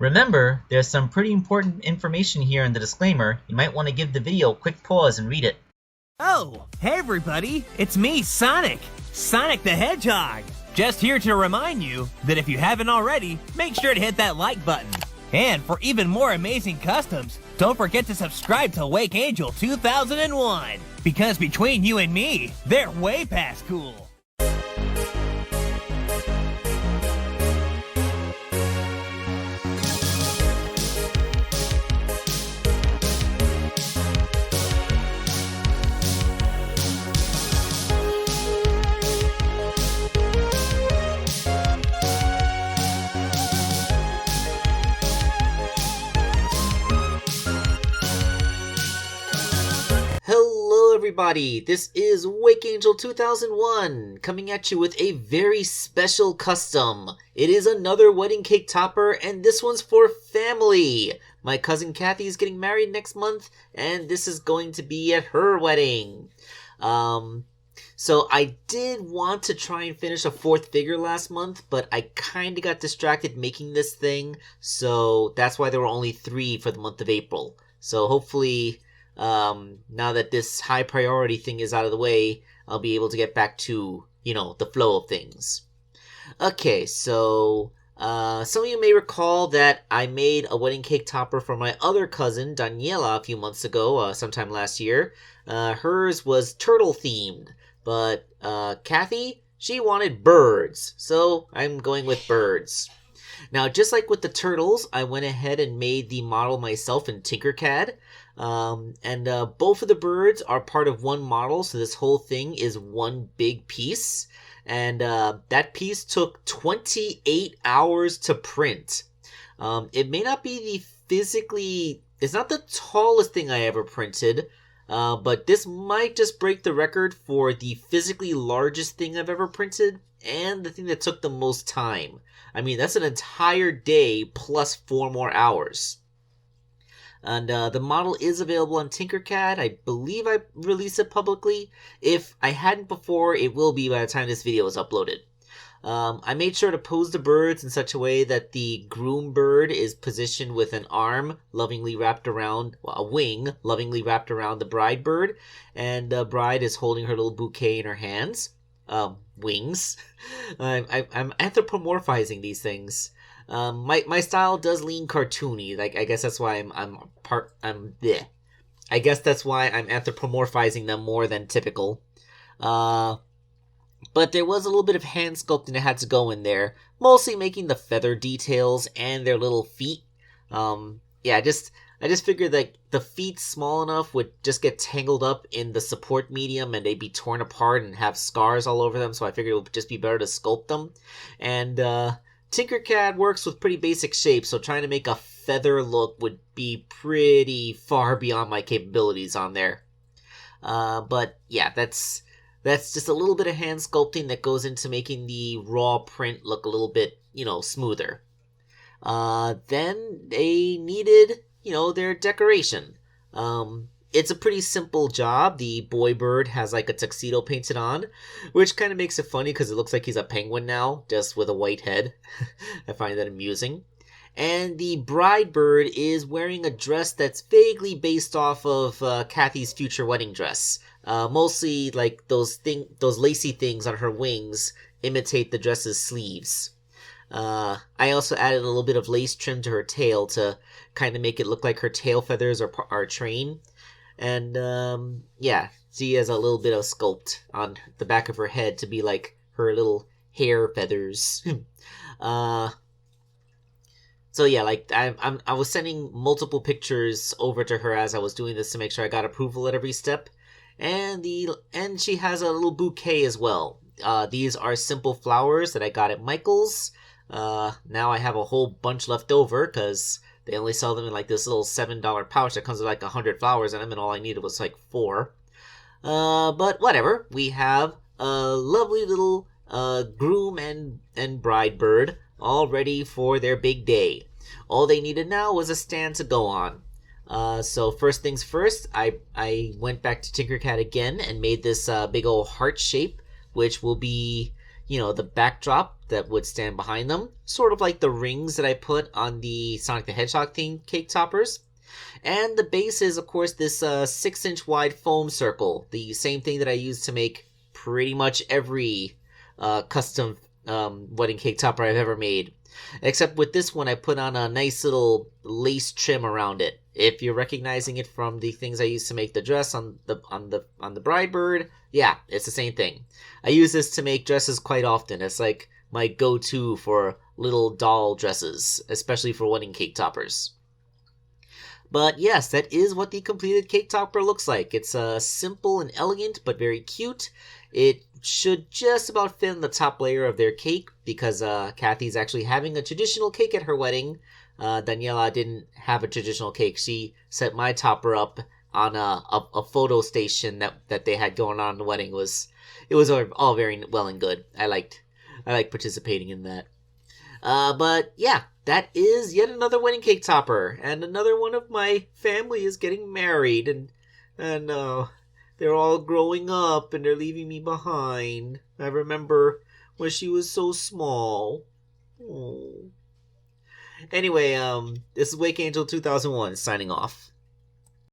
Remember, there's some pretty important information here in the disclaimer. You might want to give the video a quick pause and read it. Oh, hey everybody, it's me, Sonic! Sonic the Hedgehog! Just here to remind you that if you haven't already, make sure to hit that like button. And for even more amazing customs, don't forget to subscribe to Wake Angel 2001! Because between you and me, they're way past cool! Hello everybody, this is Wake Angel 2001, coming at you with a very special custom. It is another wedding cake topper, and this one's for family. My cousin Kathy is getting married next month, and this is going to be at her wedding. So I did want to try and finish a fourth figure last month, but I kinda got distracted making this thing, so that's why there were only 3 for the month of April. So hopefully, now that this high priority thing is out of the way, I'll be able to get back to, the flow of things. Okay, so, some of you may recall that I made a wedding cake topper for my other cousin, Daniela, a few months ago, sometime last year. Hers was turtle themed, but, Kathy, she wanted birds, so I'm going with birds. Now, just like with the turtles, I went ahead and made the model myself in Tinkercad. Both of the birds are part of one model, so this whole thing is one big piece. And that piece took 28 hours to print. It may not be it's not the tallest thing I ever printed, but this might just break the record for the physically largest thing I've ever printed, and the thing that took the most time. I mean, that's an entire day plus 4 more hours. And the model is available on Tinkercad. I believe I released it publicly. If I hadn't before, it will be by the time this video is uploaded. I made sure to pose the birds in such a way that the groom bird is positioned with an arm lovingly wrapped around, a wing lovingly wrapped around the bride bird, and the bride is holding her little bouquet in her hands. Wings. I'm anthropomorphizing these things. My style does lean cartoony. Like, I guess that's why I guess that's why I'm anthropomorphizing them more than typical. But there was a little bit of hand sculpting that had to go in there, mostly making the feather details and their little feet. I just figured that the feet small enough would just get tangled up in the support medium and they'd be torn apart and have scars all over them, so I figured it would just be better to sculpt them. And, Tinkercad works with pretty basic shapes, so trying to make a feather look would be pretty far beyond my capabilities on there. But yeah, that's just a little bit of hand sculpting that goes into making the raw print look a little bit, smoother. Then they needed, their decoration. It's a pretty simple job. The boy bird has like a tuxedo painted on, which kind of makes it funny because it looks like he's a penguin now, just with a white head. I find that amusing. And the bride bird is wearing a dress that's vaguely based off of Kathy's future wedding dress. Mostly like those lacy things on her wings imitate the dress's sleeves. I also added a little bit of lace trim to her tail to kind of make it look like her tail feathers are train. And, she has a little bit of sculpt on the back of her head to be like her little hair feathers. I was sending multiple pictures over to her as I was doing this to make sure I got approval at every step. And she has a little bouquet as well. These are simple flowers that I got at Michael's. Now I have a whole bunch left over because they only sell them in like this little $7 pouch that comes with like 100 flowers in them, and all I needed was like 4. But whatever. We have a lovely little groom and bride bird all ready for their big day. All they needed now was a stand to go on. So first things first, I went back to Tinkercad again and made this big old heart shape, which will be, the backdrop that would stand behind them, sort of like the rings that I put on the Sonic the Hedgehog themed cake toppers. And the base is, of course, this 6-inch wide foam circle, the same thing that I use to make pretty much every custom wedding cake topper I've ever made. Except with this one, I put on a nice little lace trim around it. If you're recognizing it from the things I used to make the dress on the bride bird, yeah, it's the same thing. I use this to make dresses quite often. It's like my go-to for little doll dresses, especially for wedding cake toppers. But yes, that is what the completed cake topper looks like. It's simple and elegant, but very cute. It should just about fit in the top layer of their cake because Kathy's actually having a traditional cake at her wedding. Daniela didn't have a traditional cake. She set my topper up on a photo station that they had going on in the wedding. It was all very well and good. I liked participating in that. But yeah, that is yet another wedding cake topper, and another one of my family is getting married, and they're all growing up and they're leaving me behind. I remember when she was so small. Oh. Anyway, this is Wake Angel 2001 signing off.